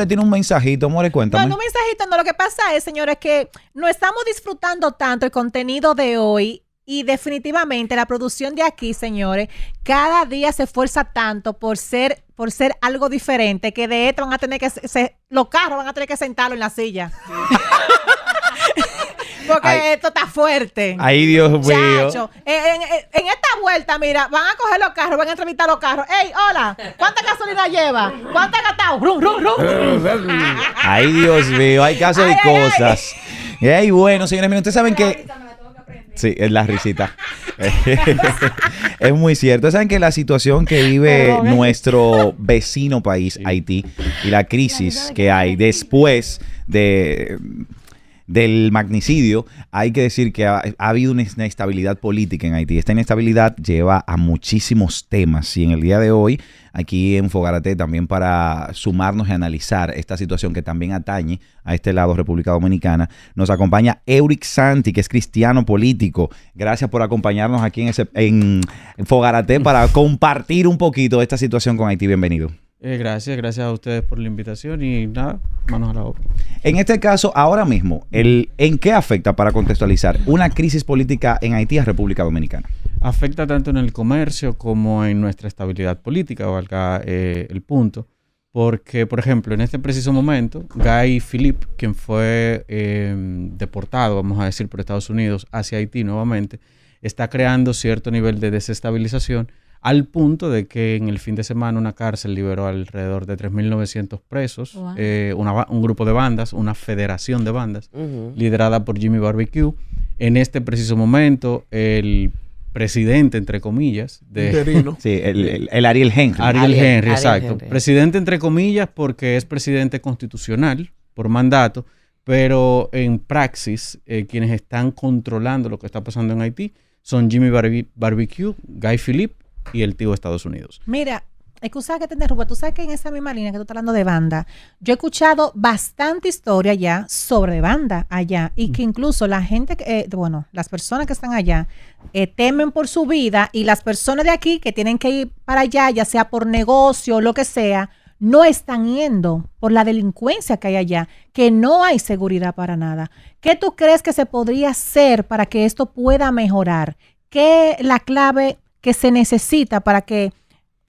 More tiene un mensajito. More, cuéntame. No, un mensajito. No, lo que pasa es, señores, que no estamos disfrutando tanto el contenido de hoy. Y definitivamente la producción de aquí, señores, cada día se esfuerza tanto por ser algo diferente, que de esto van a tener que los carros van a tener que sentarlo en la silla. Porque esto está fuerte. Ay, Dios mío. Chacho, en esta vuelta, mira, van a coger los carros, van a entrevistar los carros. ¡Ey, hola! ¿Cuánta gasolina lleva? ¿Cuánta ha gastado? ¡Rum, rum, rum! Ay, Dios mío, hay casos y cosas. Ay, bueno, señores, miren, ustedes saben que... Sí, es la risita. Es muy cierto. Saben que la situación que vive nuestro vecino país, Haití, y la crisis que hay después del magnicidio, hay que decir que ha habido una inestabilidad política en Haití. Esta inestabilidad lleva a muchísimos temas y en el día de hoy, aquí en Fogarate, también para sumarnos y analizar esta situación que también atañe a este lado, República Dominicana, nos acompaña Euric Santi, que es cristiano político. Gracias por acompañarnos aquí en Fogarate para compartir un poquito de esta situación con Haití. Bienvenido. Gracias a ustedes por la invitación y nada, manos a la obra. En este caso, ahora mismo, ¿en qué afecta, para contextualizar, una crisis política en Haití a República Dominicana? Afecta tanto en el comercio como en nuestra estabilidad política, valga el punto, porque, por ejemplo, en este preciso momento, Guy Philippe, quien fue deportado, vamos a decir, por Estados Unidos hacia Haití nuevamente, está creando cierto nivel de desestabilización al punto de que en el fin de semana una cárcel liberó alrededor de 3.900 presos, wow. Un grupo de bandas, una federación de bandas, liderada por Jimmy Barbecue. En este preciso momento, el presidente, entre comillas, sí, el Ariel Henry. Ariel Henry, exacto. Presidente, entre comillas, porque es presidente constitucional por mandato, pero en praxis, quienes están controlando lo que está pasando en Haití son Jimmy Barbecue, Guy Philippe y el tío de Estados Unidos. Mira, excusa que te interrumpa, tú sabes que en esa misma línea que tú estás hablando de banda, yo he escuchado bastante historia ya sobre banda allá y que incluso la gente, las personas que están allá temen por su vida y las personas de aquí que tienen que ir para allá, ya sea por negocio o lo que sea, no están yendo por la delincuencia que hay allá, que no hay seguridad para nada. ¿Qué tú crees que se podría hacer para que esto pueda mejorar? ¿Qué es la clave que se necesita para que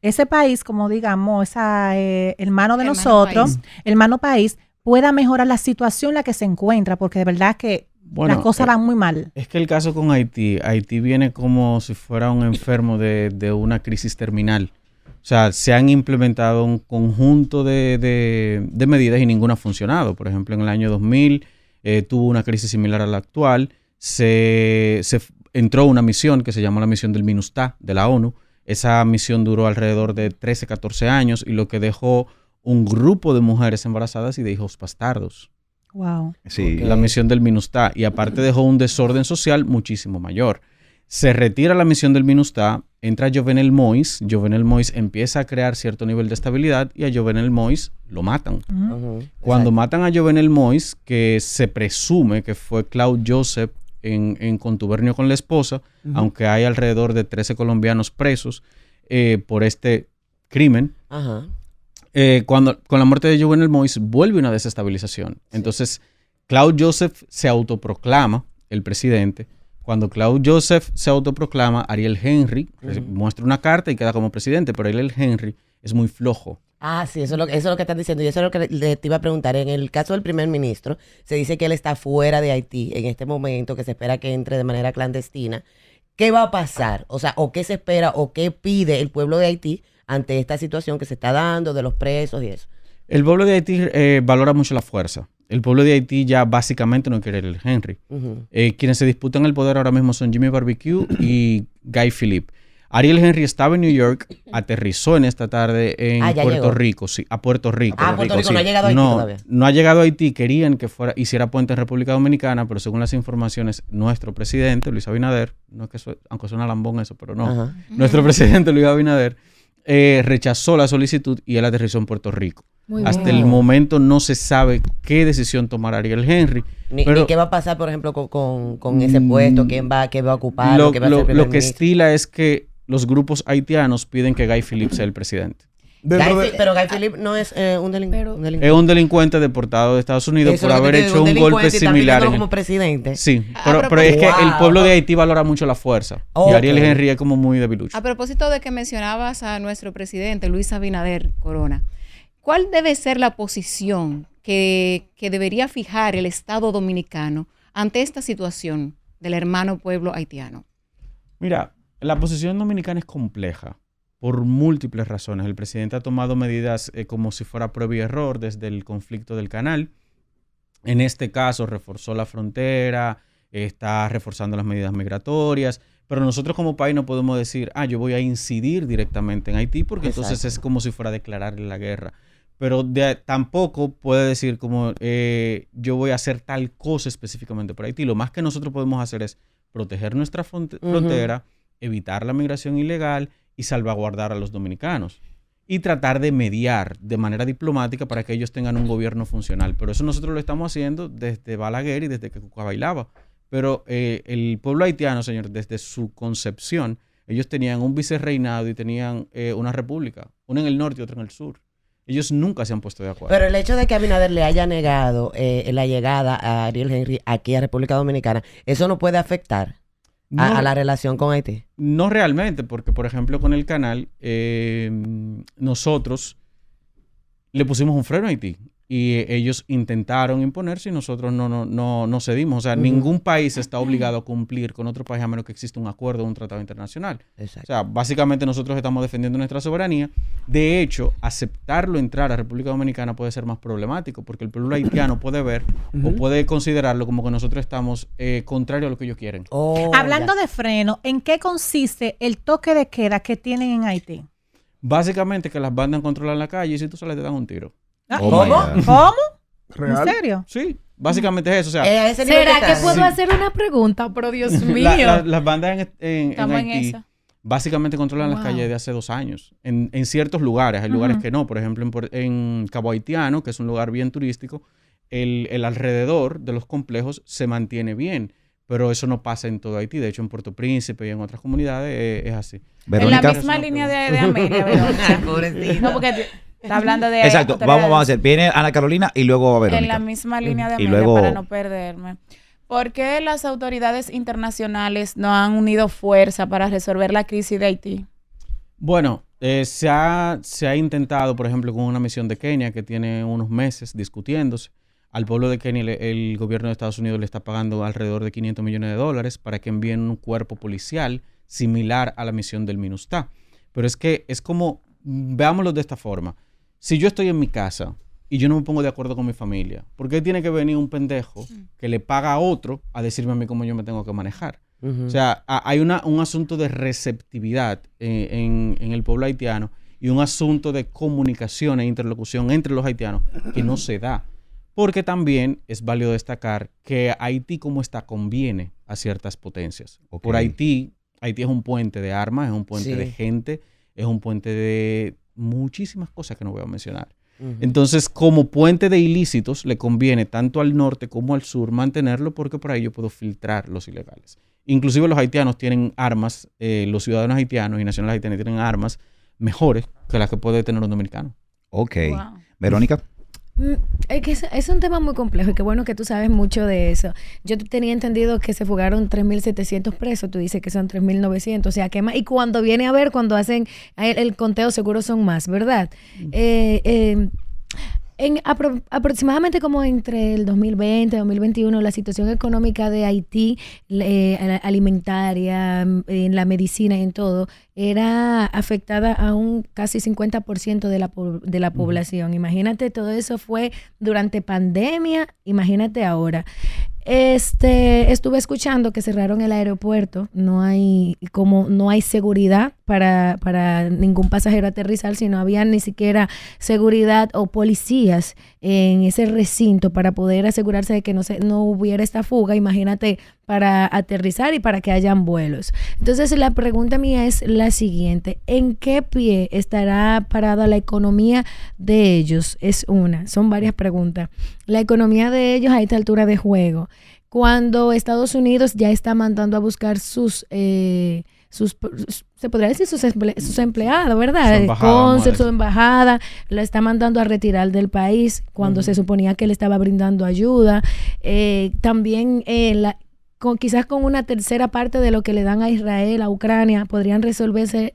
ese país, como digamos, hermano de nosotros, hermano país, pueda mejorar la situación en la que se encuentra? Porque de verdad que las cosas van muy mal. Es que el caso con Haití viene como si fuera un enfermo de una crisis terminal. O sea, se han implementado un conjunto de medidas y ninguna ha funcionado. Por ejemplo, en el año 2000 tuvo una crisis similar a la actual. Se entró una misión que se llamó la misión del MINUSTAH de la ONU. Esa misión duró alrededor de 13, 14 años y lo que dejó un grupo de mujeres embarazadas y de hijos bastardos. Wow. Sí. La misión del MINUSTAH. Y aparte dejó un desorden social muchísimo mayor. Se retira la misión del MINUSTAH, entra Jovenel Moïse. Jovenel Moïse empieza a crear cierto nivel de estabilidad y a Jovenel Moïse lo matan. Cuando matan a Jovenel Moïse, que se presume que fue Claude Joseph en contubernio con la esposa, aunque hay alrededor de 13 colombianos presos por este crimen. Con la muerte de Jovenel Moïse vuelve una desestabilización. Entonces, Claude Joseph se autoproclama el presidente. Cuando Claude Joseph se autoproclama, Ariel Henry muestra una carta y queda como presidente, pero Ariel Henry es muy flojo. Ah, sí, eso es lo que estás diciendo. Y eso es lo que te iba a preguntar. En el caso del primer ministro, se dice que él está fuera de Haití en este momento, que se espera que entre de manera clandestina. ¿Qué va a pasar? O sea, ¿o qué se espera o qué pide el pueblo de Haití ante esta situación que se está dando de los presos y eso? El pueblo de Haití valora mucho la fuerza. El pueblo de Haití ya básicamente no quiere el Henry. Quienes se disputan el poder ahora mismo son Jimmy Barbecue y Guy Philippe. Ariel Henry estaba en New York, aterrizó en esta tarde en Puerto Rico. Sí, a Puerto Rico. Puerto Rico sí. No ha llegado a Haití todavía. No ha llegado a Haití. Querían que hiciera puente en República Dominicana, pero según las informaciones, nuestro presidente, Luis Abinader, no es que aunque suena lambón eso, pero no. Nuestro presidente, Luis Abinader, rechazó la solicitud y él aterrizó en Puerto Rico. Hasta el momento no se sabe qué decisión tomará Ariel Henry. Ni qué va a pasar, por ejemplo, con ese puesto, qué va a ocupar, lo que estila es que los grupos haitianos piden que Guy Philippe sea el presidente. Pero Guy Philippe no es un delincuente. Es un delincuente deportado de Estados Unidos Eso por es lo que haber te digo, hecho un golpe similar. como presidente. Sí, pero es que el pueblo de Haití valora mucho la fuerza. Y Ariel Henry es como muy debilucho. A propósito de que mencionabas a nuestro presidente, Luis Abinader Corona, ¿cuál debe ser la posición que debería fijar el Estado dominicano ante esta situación del hermano pueblo haitiano? Mira, la posición dominicana es compleja por múltiples razones. El presidente ha tomado medidas como si fuera prueba y error desde el conflicto del canal. En este caso reforzó la frontera, está reforzando las medidas migratorias, pero nosotros como país no podemos decir, yo voy a incidir directamente en Haití, porque entonces es como si fuera a declararle la guerra. Pero tampoco puede decir como yo voy a hacer tal cosa específicamente por Haití. Lo más que nosotros podemos hacer es proteger nuestra frontera, evitar la migración ilegal y salvaguardar a los dominicanos. Y tratar de mediar de manera diplomática para que ellos tengan un gobierno funcional. Pero eso nosotros lo estamos haciendo desde Balaguer y desde que Cuca bailaba. Pero el pueblo haitiano, señor, desde su concepción, ellos tenían un vicerreinado y tenían una república. Una en el norte y otra en el sur. Ellos nunca se han puesto de acuerdo. Pero el hecho de que Abinader le haya negado la llegada a Ariel Henry aquí a República Dominicana, ¿eso no puede afectar a la relación con Haití? No realmente, porque por ejemplo con el canal, nosotros le pusimos un freno a Haití y ellos intentaron imponerse y nosotros no cedimos. O sea, ningún país está obligado a cumplir con otro país a menos que exista un acuerdo o un tratado internacional. Exacto. O sea, básicamente nosotros estamos defendiendo nuestra soberanía. De hecho, aceptarlo entrar a República Dominicana puede ser más problemático porque el pueblo haitiano puede ver o puede considerarlo como que nosotros estamos contrario a lo que ellos quieren. Hablando de freno, ¿en qué consiste el toque de queda que tienen en Haití? Básicamente que las bandas controlan la calle y si tú sales te dan un tiro. ¿Cómo? ¿Real? ¿En serio? Sí, básicamente es eso. O sea, ¿Será que puedo hacer una pregunta? Pero Dios mío. Las bandas en Estamos en Haití esa. básicamente controlan las calles de hace 2 años. En ciertos lugares, hay lugares que no. Por ejemplo, en Cabo Haitiano, que es un lugar bien turístico, el alrededor de los complejos se mantiene bien. Pero eso no pasa en todo Haití. De hecho, en Puerto Príncipe y en otras comunidades es así. Verónica. En la misma línea de Amelia, Verónica. Pobrecita. No, porque está hablando de... Exacto, vamos a hacer. Viene Ana Carolina y luego Verónica. En la misma línea de Y Amelia, luego- para no perderme. ¿Por qué las autoridades internacionales no han unido fuerza para resolver la crisis de Haití? Bueno, se ha intentado, por ejemplo, con una misión de Kenia que tiene unos meses discutiéndose. Al pueblo de Kenia el gobierno de Estados Unidos le está pagando alrededor de $500 millones para que envíen un cuerpo policial similar a la misión del MINUSTAH. Pero es que es como, veámoslo de esta forma. Si yo estoy en mi casa y yo no me pongo de acuerdo con mi familia, ¿por qué tiene que venir un pendejo que le paga a otro a decirme a mí cómo yo me tengo que manejar? O sea, hay un asunto de receptividad en el pueblo haitiano y un asunto de comunicación e interlocución entre los haitianos que no se da. Porque también es válido destacar que Haití como está conviene a ciertas potencias. Ok. Por Haití es un puente de armas, es un puente de gente, es un puente de muchísimas cosas que no voy a mencionar. Entonces, como puente de ilícitos, le conviene tanto al norte como al sur mantenerlo porque por ahí yo puedo filtrar los ilegales. Inclusive los haitianos tienen armas, los ciudadanos haitianos y nacionales haitianos tienen armas mejores que las que puede tener un dominicano. Ok. Wow. Verónica. Es que es un tema muy complejo y qué bueno que tú sabes mucho de eso. Yo tenía entendido que se fugaron 3.700 presos, tú dices que son 3.900, o sea, que más, y cuando viene a ver, cuando hacen el conteo seguro son más, ¿verdad? Aproximadamente como entre el 2020 y 2021, la situación económica de Haití, alimentaria, en la medicina y en todo, era afectada a un casi 50% de la población. Imagínate, todo eso fue durante pandemia, imagínate ahora. Estuve escuchando que cerraron el aeropuerto, no hay seguridad para ningún pasajero aterrizar, si no había ni siquiera seguridad o policías en ese recinto para poder asegurarse de que no hubiera esta fuga, imagínate, para aterrizar y para que hayan vuelos. Entonces la pregunta mía es la siguiente: ¿en qué pie estará parada la economía de ellos? Son varias preguntas. La economía de ellos a esta altura de juego, cuando Estados Unidos ya está mandando a buscar sus se podría decir sus empleados, ¿verdad? Su embajada, Cónsul, su madre. embajada, la está mandando a retirar del país cuando se suponía que le estaba brindando ayuda. También quizás con una tercera parte de lo que le dan a Israel, a Ucrania, podrían resolverse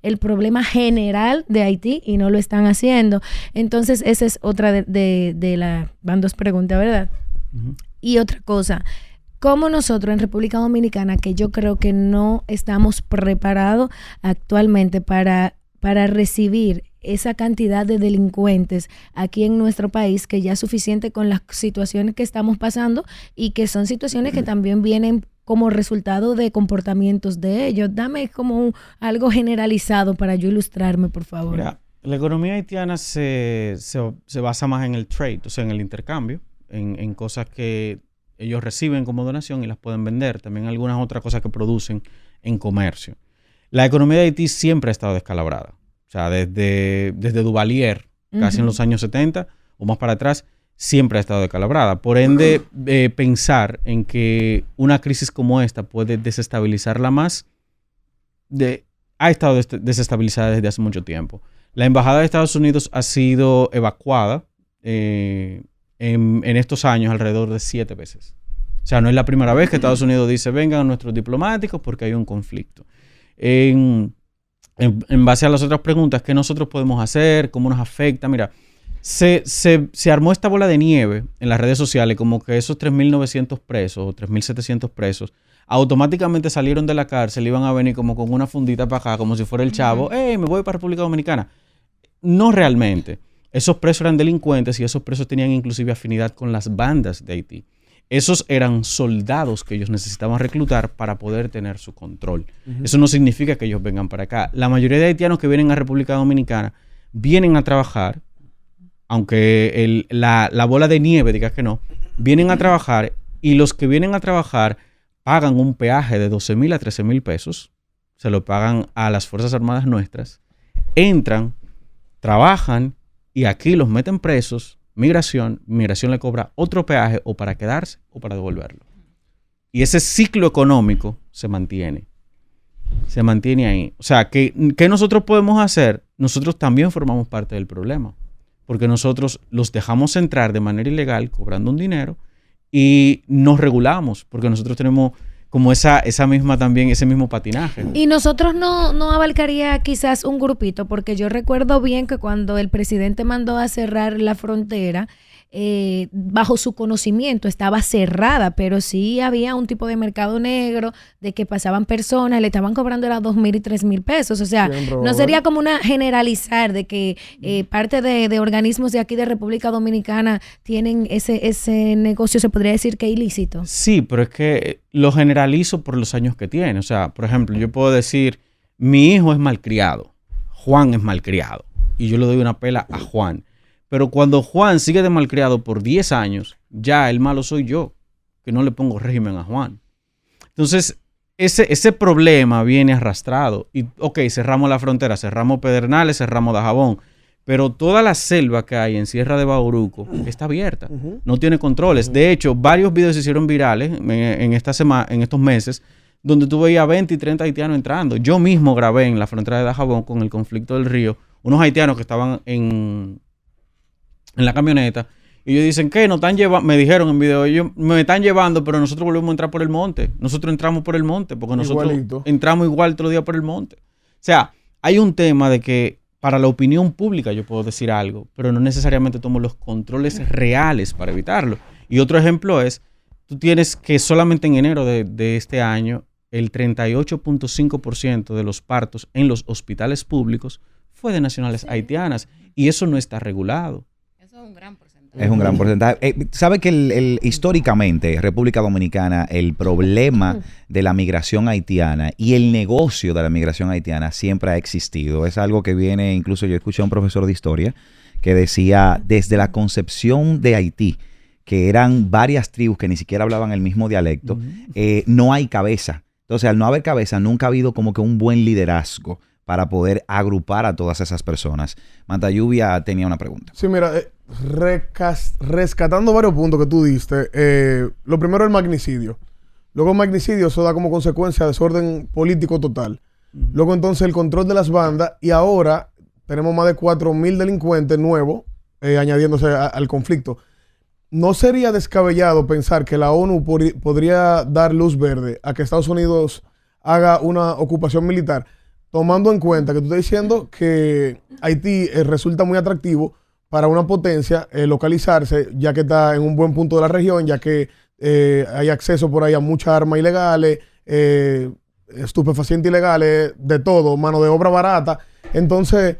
el problema general de Haití y no lo están haciendo. Entonces, esa es otra van dos preguntas, ¿verdad? Ujú. Y otra cosa, como nosotros en República Dominicana, que yo creo que no estamos preparados actualmente para recibir esa cantidad de delincuentes aquí en nuestro país, que ya es suficiente con las situaciones que estamos pasando y que son situaciones que también vienen como resultado de comportamientos de ellos. Dame como algo generalizado para yo ilustrarme, por favor. Mira, la economía haitiana se basa más en el trade, o sea, en el intercambio, en cosas que ellos reciben como donación y las pueden vender. También algunas otras cosas que producen en comercio. La economía de Haití siempre ha estado descalabrada. O sea, desde Duvalier, casi en los años 70 o más para atrás, siempre ha estado descalabrada. Por ende, pensar en que una crisis como esta puede desestabilizarla más, ha estado desestabilizada desde hace mucho tiempo. La embajada de Estados Unidos ha sido evacuada en estos años alrededor de 7 veces. O sea, no es la primera vez que Estados Unidos dice, vengan nuestros diplomáticos porque hay un conflicto. En base a las otras preguntas, ¿qué nosotros podemos hacer? ¿Cómo nos afecta? Mira, se armó esta bola de nieve en las redes sociales, como que esos 3.900 presos o 3.700 presos automáticamente salieron de la cárcel, iban a venir como con una fundita para acá, como si fuera el Chavo, me voy para República Dominicana. No realmente. Esos presos eran delincuentes y esos presos tenían inclusive afinidad con las bandas de Haití. Esos eran soldados que ellos necesitaban reclutar para poder tener su control. Eso no significa que ellos vengan para acá. La mayoría de haitianos que vienen a República Dominicana vienen a trabajar, aunque la bola de nieve diga que no, vienen a trabajar, y los que vienen a trabajar pagan un peaje de 12,000 a 13,000 pesos, se lo pagan a las Fuerzas Armadas nuestras, entran, trabajan y aquí los meten presos. Migración le cobra otro peaje o para quedarse o para devolverlo. Y ese ciclo económico se mantiene ahí. O sea, ¿qué nosotros podemos hacer? Nosotros también formamos parte del problema, porque nosotros los dejamos entrar de manera ilegal, cobrando un dinero, y nos regulamos, porque nosotros tenemos como esa misma también, ese mismo patinaje. Y nosotros no abarcaría quizás un grupito, porque yo recuerdo bien que cuando el presidente mandó a cerrar la frontera, bajo su conocimiento estaba cerrada, pero sí había un tipo de mercado negro de que pasaban personas, le estaban cobrando las 2,000 y 3,000 pesos. O sea, no sería como una generalizar de que parte de organismos de aquí de República Dominicana tienen ese negocio, se podría decir que ilícito. Sí, pero es que lo generalizo por los años que tiene. O sea, por ejemplo, yo puedo decir, mi hijo es malcriado, Juan es malcriado, y yo le doy una pela a Juan. Pero cuando Juan sigue de malcriado por 10 años, ya el malo soy yo, que no le pongo régimen a Juan. Entonces, ese problema viene arrastrado. Y, ok, cerramos la frontera, cerramos Pedernales, cerramos Dajabón, pero toda la selva que hay en Sierra de Bauruco está abierta, no tiene controles. De hecho, varios videos se hicieron virales en estos meses, donde tú veías 20 y 30 haitianos entrando. Yo mismo grabé en la frontera de Dajabón con el conflicto del río, unos haitianos que estaban en la camioneta, y ellos dicen que nos están llevando, me dijeron en video, ellos me están llevando, pero nosotros volvemos a entrar por el monte. Nosotros entramos por el monte, porque nosotros entramos igual otro día por el monte. O sea, hay un tema de que para la opinión pública yo puedo decir algo, pero no necesariamente tomo los controles reales para evitarlo. Y otro ejemplo es, tú tienes que solamente en enero de este año, el 38.5% de los partos en los hospitales públicos fue de nacionales haitianas, y eso no está regulado. Eso es un gran porcentaje. Es un gran porcentaje. ¿Sabe que históricamente, República Dominicana, el problema de la migración haitiana y el negocio de la migración haitiana siempre ha existido? Es algo que viene, incluso yo escuché a un profesor de historia que decía, desde la concepción de Haití, que eran varias tribus que ni siquiera hablaban el mismo dialecto, no hay cabeza. Entonces, al no haber cabeza, nunca ha habido como que un buen liderazgo para poder agrupar a todas esas personas. Mantayuvia tenía una pregunta. Sí, mira, rescatando varios puntos que tú diste, lo primero, el magnicidio. Luego magnicidio, eso da como consecuencia desorden político total. Luego entonces el control de las bandas y ahora tenemos más de 4.000 delincuentes nuevos añadiéndose al conflicto. ¿No sería descabellado pensar que la ONU podría dar luz verde a que Estados Unidos haga una ocupación militar, tomando en cuenta que tú estás diciendo que Haití resulta muy atractivo para una potencia localizarse, ya que está en un buen punto de la región, ya que hay acceso por ahí a muchas armas ilegales, estupefacientes ilegales, de todo, mano de obra barata? Entonces,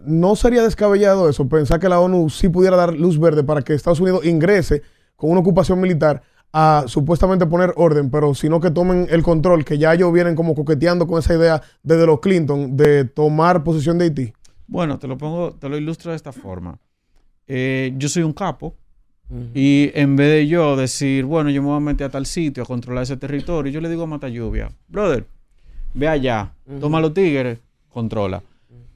¿no sería descabellado eso? Pensar que la ONU sí pudiera dar luz verde para que Estados Unidos ingrese con una ocupación militar a supuestamente poner orden, pero sino que tomen el control, que ya ellos vienen como coqueteando con esa idea desde los Clinton de tomar posesión de Haití. Bueno, te lo ilustro de esta forma. Yo soy un capo y en vez de yo decir, bueno, yo me voy a meter a tal sitio a controlar ese territorio, yo le digo a Matalluvia, brother, ve allá, toma los tigres, controla.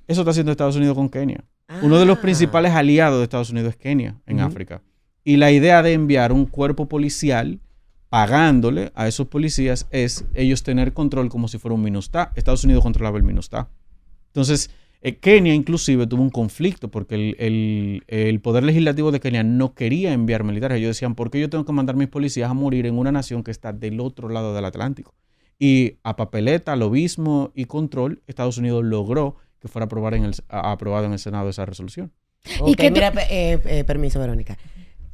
Eso está haciendo Estados Unidos con Kenia. Uno de los principales aliados de Estados Unidos es Kenia, en África. Y la idea de enviar un cuerpo policial pagándole a esos policías es ellos tener control como si fuera un MINUSTAH. Estados Unidos controlaba el MINUSTAH. Entonces, Kenia inclusive tuvo un conflicto porque el poder legislativo de Kenia no quería enviar militares. Ellos decían, ¿por qué yo tengo que mandar mis policías a morir en una nación que está del otro lado del Atlántico? Y a papeleta, lobismo y control, Estados Unidos logró que fuera aprobado en el Senado esa resolución. Ok, mira, permiso, Verónica.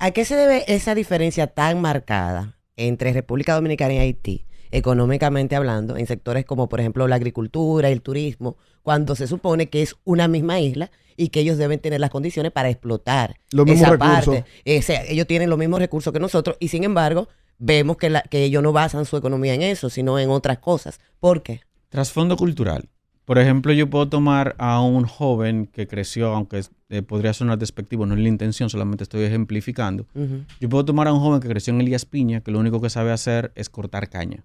¿A qué se debe esa diferencia tan marcada entre República Dominicana y Haití, económicamente hablando, en sectores como, por ejemplo, la agricultura y el turismo, cuando se supone que es una misma isla y que ellos deben tener las condiciones para explotar esa parte? Ellos tienen los mismos recursos que nosotros y, sin embargo, vemos que ellos no basan su economía en eso, sino en otras cosas. ¿Por qué? Trasfondo cultural. Por ejemplo, yo puedo tomar a un joven que creció, aunque podría sonar despectivo, no es la intención, solamente estoy ejemplificando. Yo puedo tomar a un joven que creció en Elías Piña, que lo único que sabe hacer es cortar caña.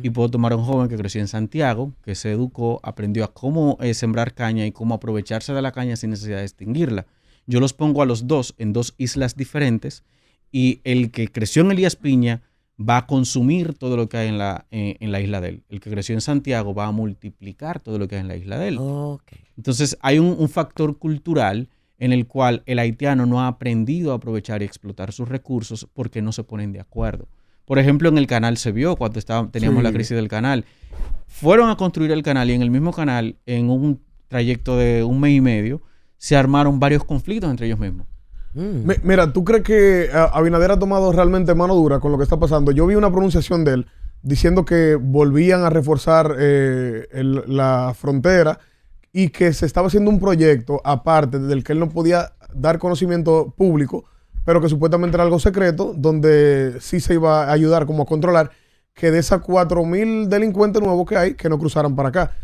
Y puedo tomar a un joven que creció en Santiago, que se educó, aprendió a cómo sembrar caña y cómo aprovecharse de la caña sin necesidad de extinguirla. Yo los pongo a los dos en dos islas diferentes y el que creció en Elías Piña va a consumir todo lo que hay en la isla de él. El que creció en Santiago va a multiplicar todo lo que hay en la isla de él. Okay. Entonces hay un factor cultural en el cual el haitiano no ha aprendido a aprovechar y explotar sus recursos porque no se ponen de acuerdo. Por ejemplo, en el canal se vio cuando teníamos la crisis del canal. Fueron a construir el canal y en el mismo canal, en un trayecto de 1 mes y medio, se armaron varios conflictos entre ellos mismos. Mira, ¿tú crees que Abinader ha tomado realmente mano dura con lo que está pasando? Yo vi una pronunciación de él diciendo que volvían a reforzar la frontera y que se estaba haciendo un proyecto aparte del que él no podía dar conocimiento público, pero que supuestamente era algo secreto, donde sí se iba a ayudar como a controlar que de esas 4.000 delincuentes nuevos que hay, que no cruzaran para acá.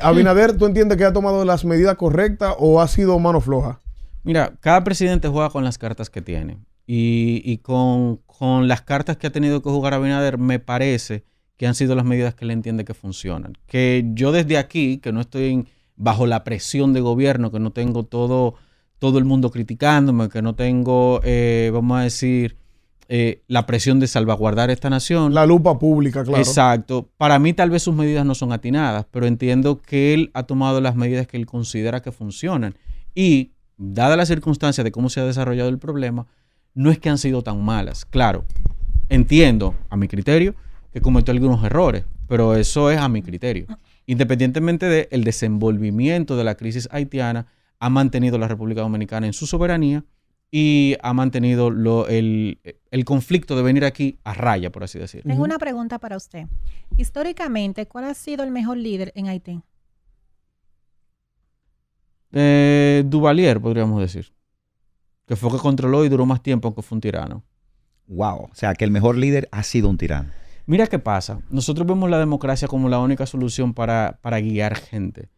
Abinader, ¿tú entiendes que ha tomado las medidas correctas o ha sido mano floja? Mira, cada presidente juega con las cartas que tiene y con las cartas que ha tenido que jugar Abinader me parece que han sido las medidas que él entiende que funcionan. Que yo desde aquí, que no estoy bajo la presión de gobierno, que no tengo todo el mundo criticándome, que no tengo, vamos a decir, la presión de salvaguardar esta nación. La lupa pública, claro. Exacto. Para mí tal vez sus medidas no son atinadas, pero entiendo que él ha tomado las medidas que él considera que funcionan. Y dada la circunstancia de cómo se ha desarrollado el problema, no es que han sido tan malas. Claro, entiendo, a mi criterio, que cometió algunos errores, pero eso es a mi criterio. Independientemente del desenvolvimiento de la crisis haitiana, ha mantenido la República Dominicana en su soberanía y ha mantenido el conflicto de venir aquí a raya, por así decirlo. Tengo una pregunta para usted. Históricamente, ¿cuál ha sido el mejor líder en Haití? Duvalier, podríamos decir. Que fue que controló y duró más tiempo, aunque fue un tirano. Wow. O sea, que el mejor líder ha sido un tirano. Mira qué pasa. Nosotros vemos la democracia como la única solución para guiar gente.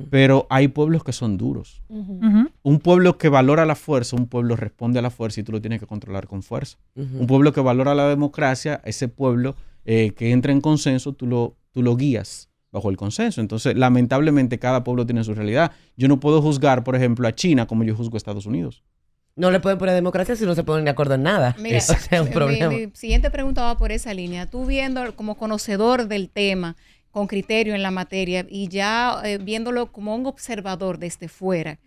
Pero hay pueblos que son duros. Un pueblo que valora la fuerza, un pueblo responde a la fuerza y tú lo tienes que controlar con fuerza. Un pueblo que valora la democracia, ese pueblo que entra en consenso, tú lo guías bajo el consenso. Entonces, lamentablemente, cada pueblo tiene su realidad. Yo no puedo juzgar, por ejemplo, a China como yo juzgo a Estados Unidos. No le pueden poner democracia si no se ponen de acuerdo en nada. Mira, Eso es un problema. mi siguiente pregunta va por esa línea. Tú viendo como conocedor del tema, con criterio en la materia y ya viéndolo como un observador desde fuera,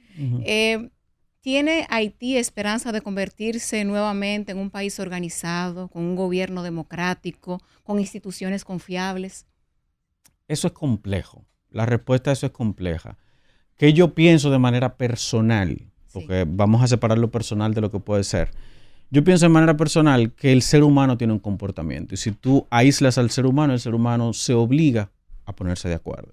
¿tiene Haití esperanza de convertirse nuevamente en un país organizado, con un gobierno democrático, con instituciones confiables? Eso es complejo. La respuesta a eso es compleja. ¿Qué yo pienso de manera personal? Porque vamos a separar lo personal de lo que puede ser. Yo pienso de manera personal que el ser humano tiene un comportamiento. Y si tú aíslas al ser humano, el ser humano se obliga a ponerse de acuerdo.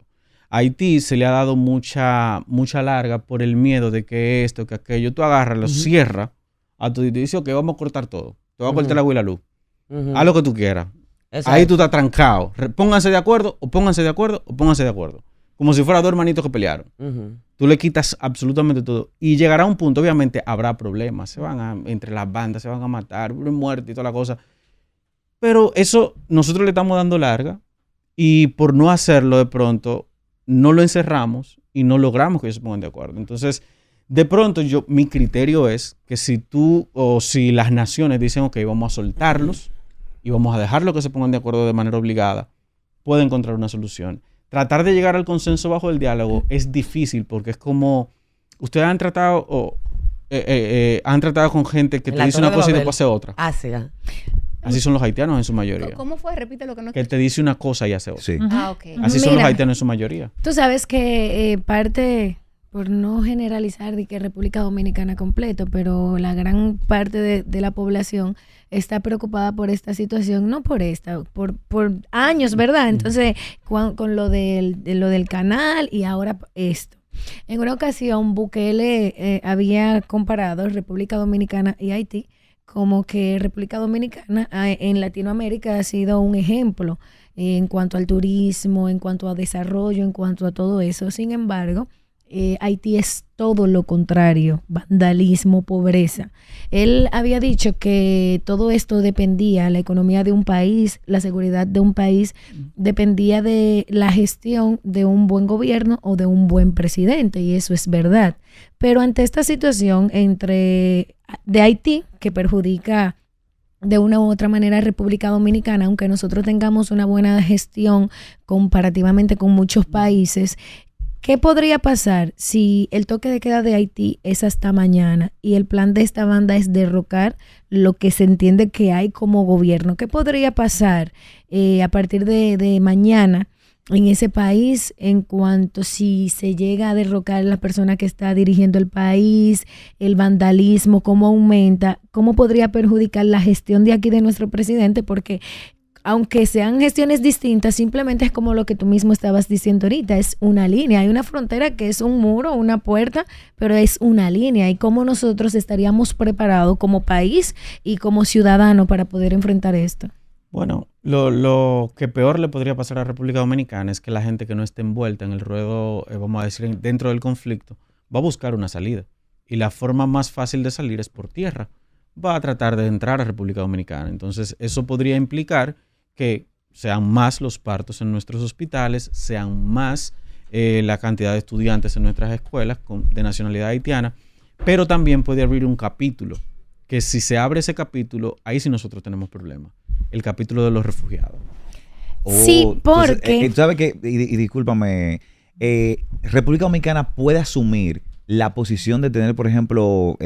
A Haití se le ha dado mucha larga por el miedo de que esto, que aquello. Tú agarras, lo cierras a tu y te dices, ok, vamos a cortar todo. Te voy a cortar el agua y la luz. Haz lo que tú quieras. Exacto. Ahí tú estás trancado. Pónganse de acuerdo, o pónganse de acuerdo, o pónganse de acuerdo. Como si fuera dos hermanitos que pelearon. Tú le quitas absolutamente todo. Y llegará un punto, obviamente, habrá problemas. Entre las bandas se van a matar, muerte y toda la cosa. Pero eso nosotros le estamos dando larga. Y por no hacerlo de pronto, no lo encerramos y no logramos que ellos se pongan de acuerdo. Entonces, de pronto, mi criterio es que si tú o si las naciones dicen, ok, vamos a soltarlos y vamos a dejarlo que se pongan de acuerdo de manera obligada, puede encontrar una solución. Tratar de llegar al consenso bajo el diálogo es difícil porque es como ustedes han tratado con gente que te dice una cosa y después hace otra. Así son los haitianos en su mayoría. ¿Cómo fue? Repite lo que no... Que te dice una cosa y hace otra. Sí. Okay. Así son los haitianos en su mayoría. Tú sabes que parte, por no generalizar de que República Dominicana completo, pero la gran parte de la población está preocupada por esta situación, no por esta, por años, ¿verdad? Entonces, con lo del canal y ahora esto. En una ocasión, Bukele había comparado República Dominicana y Haití como que República Dominicana en Latinoamérica ha sido un ejemplo en cuanto al turismo, en cuanto a desarrollo, en cuanto a todo eso. Sin embargo, Haití es todo lo contrario, vandalismo, pobreza. Él había dicho que todo esto dependía, la economía de un país, la seguridad de un país, dependía de la gestión de un buen gobierno o de un buen presidente, y eso es verdad. Pero ante esta situación de Haití, que perjudica de una u otra manera a República Dominicana, aunque nosotros tengamos una buena gestión comparativamente con muchos países, ¿qué podría pasar si el toque de queda de Haití es hasta mañana y el plan de esta banda es derrocar lo que se entiende que hay como gobierno? ¿Qué podría pasar a partir de mañana en ese país en cuanto si se llega a derrocar la persona que está dirigiendo el país, el vandalismo, cómo aumenta, cómo podría perjudicar la gestión de aquí de nuestro presidente? Porque aunque sean gestiones distintas, simplemente es como lo que tú mismo estabas diciendo ahorita, es una línea, hay una frontera que es un muro, una puerta, pero es una línea, y cómo nosotros estaríamos preparados como país y como ciudadano para poder enfrentar esto. Bueno, lo que peor le podría pasar a República Dominicana es que la gente que no esté envuelta en el ruedo, vamos a decir, dentro del conflicto, va a buscar una salida. Y la forma más fácil de salir es por tierra. Va a tratar de entrar a República Dominicana. Entonces, eso podría implicar que sean más los partos en nuestros hospitales, sean más la cantidad de estudiantes en nuestras escuelas de nacionalidad haitiana, pero también puede abrir un capítulo, que si se abre ese capítulo, ahí sí nosotros tenemos problemas. El capítulo de los refugiados. Sí, porque... ¿Sabes qué? Y discúlpame, República Dominicana puede asumir la posición de tener, por ejemplo,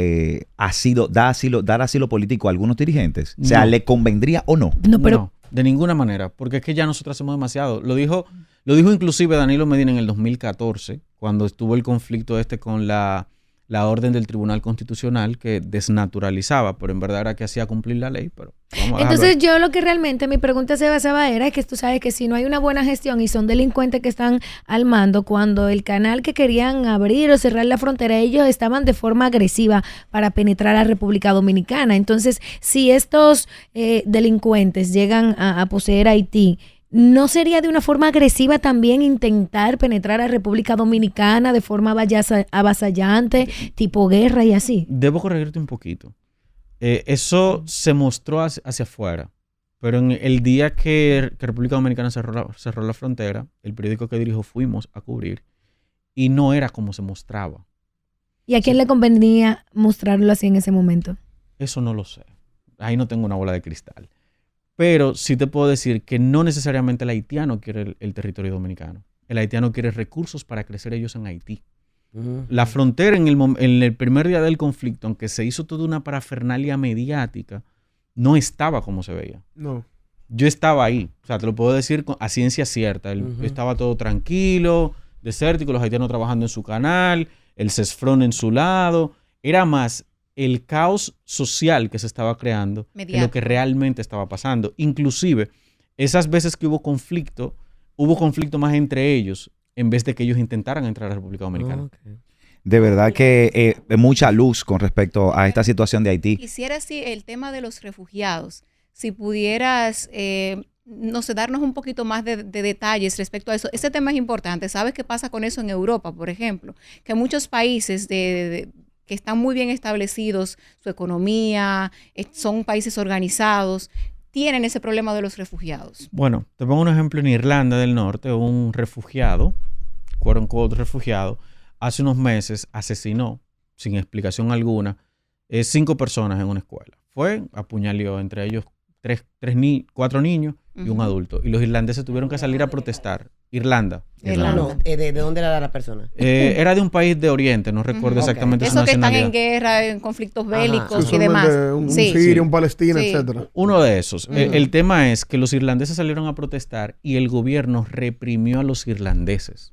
dar asilo político a algunos dirigentes. O sea, ¿le convendría o no? No, de ninguna manera, porque es que ya nosotros hacemos demasiado. Lo dijo inclusive Danilo Medina en el 2014, cuando estuvo el conflicto con la orden del Tribunal Constitucional que desnaturalizaba, pero en verdad era que hacía cumplir la ley. Pero entonces yo lo que realmente mi pregunta se basaba era que tú sabes que si no hay una buena gestión y son delincuentes que están al mando, cuando el canal que querían abrir o cerrar la frontera, ellos estaban de forma agresiva para penetrar a República Dominicana. Entonces, si estos delincuentes llegan a poseer Haití, ¿no sería de una forma agresiva también intentar penetrar a República Dominicana de forma avasallante, tipo guerra y así? Debo corregirte un poquito. Eso se mostró hacia afuera, pero en el día que República Dominicana cerró la frontera, el periódico que dirijo fuimos a cubrir y no era como se mostraba. ¿Y a quién le convenía mostrarlo así en ese momento? Eso no lo sé. Ahí no tengo una bola de cristal. Pero sí te puedo decir que no necesariamente el haitiano quiere el territorio dominicano. El haitiano quiere recursos para crecer ellos en Haití. La frontera en el primer día del conflicto, aunque se hizo toda una parafernalia mediática, no estaba como se veía. No. Yo estaba ahí, o sea, te lo puedo decir a ciencia cierta. Estaba todo tranquilo, desértico, los haitianos trabajando en su canal, el CESFRON en su lado. Era más el caos social que se estaba creando que lo que realmente estaba pasando. Inclusive, esas veces que hubo conflicto más entre ellos en vez de que ellos intentaran entrar a la República Dominicana. De verdad que mucha luz con respecto a esta situación de Haití. Quisiera, sí, el tema de los refugiados. Si pudieras, no sé, darnos un poquito más de detalles respecto a eso. Ese tema es importante. ¿Sabes qué pasa con eso en Europa, por ejemplo? Que muchos países que están muy bien establecidos, su economía, son países organizados, tienen ese problema de los refugiados. Bueno, te pongo un ejemplo en Irlanda del Norte. Un refugiado, quote unquote refugiado, hace unos meses asesinó, sin explicación alguna, 5 personas en una escuela. Apuñaló entre ellos 4 niños y un adulto. Y los irlandeses tuvieron que salir a protestar. Irlanda. No, ¿de dónde era la persona? Era de un país de Oriente, no recuerdo exactamente su Eso que están nacionalidad. en guerra, en conflictos bélicos y Usualmente demás. Un Siria, un Palestina, etcétera. Uno de esos. El tema es que los irlandeses salieron a protestar y el gobierno reprimió a los irlandeses.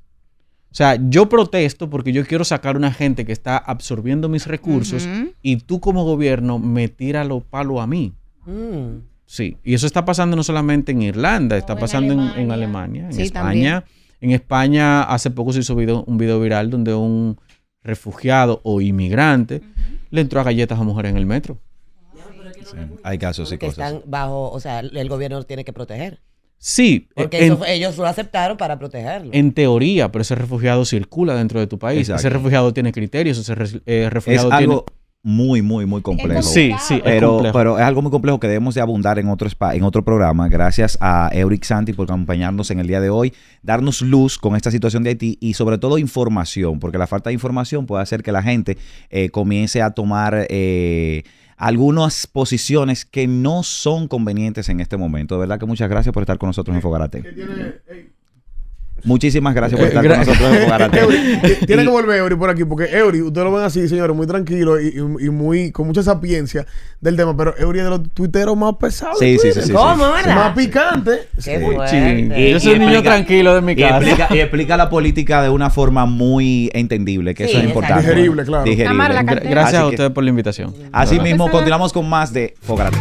O sea, yo protesto porque yo quiero sacar a una gente que está absorbiendo mis recursos y tú como gobierno me tiras los palos a mí. Sí, y eso está pasando no solamente en Irlanda, está pasando en Alemania, en España. También. En España hace poco se hizo un video viral donde un refugiado o inmigrante le entró a galletas a mujeres en el metro. Sí, hay casos y cosas. Que están bajo, o sea, el gobierno tiene que proteger. Sí. Porque ellos lo aceptaron para protegerlo. En teoría, pero ese refugiado circula dentro de tu país. Exacto. Ese refugiado tiene criterios, ese refugiado es algo muy complejo. Sí, pero es algo muy complejo que debemos de abundar en otro programa. Gracias a Euric Santi por acompañarnos en el día de hoy, darnos luz con esta situación de Haití y sobre todo información, porque la falta de información puede hacer que la gente comience a tomar algunas posiciones que no son convenientes en este momento. De verdad que muchas gracias por estar con nosotros en Fogarate. Muchísimas gracias por estar con nosotros en Fogarate. Tiene que volver Eury por aquí, porque Eury, ustedes lo ven así, señores, muy tranquilo y muy con mucha sapiencia del tema, pero Eury es de los tuiteros más pesados. Sí. ¿Cómo, verdad? Más picante. Qué fuerte. Yo soy un niño tranquilo de mi casa. Y explica la política de una forma muy entendible, que eso es importante. Digerible, claro. Digerible. Gracias a ustedes por la invitación. Así mismo, continuamos con más de Fogarate.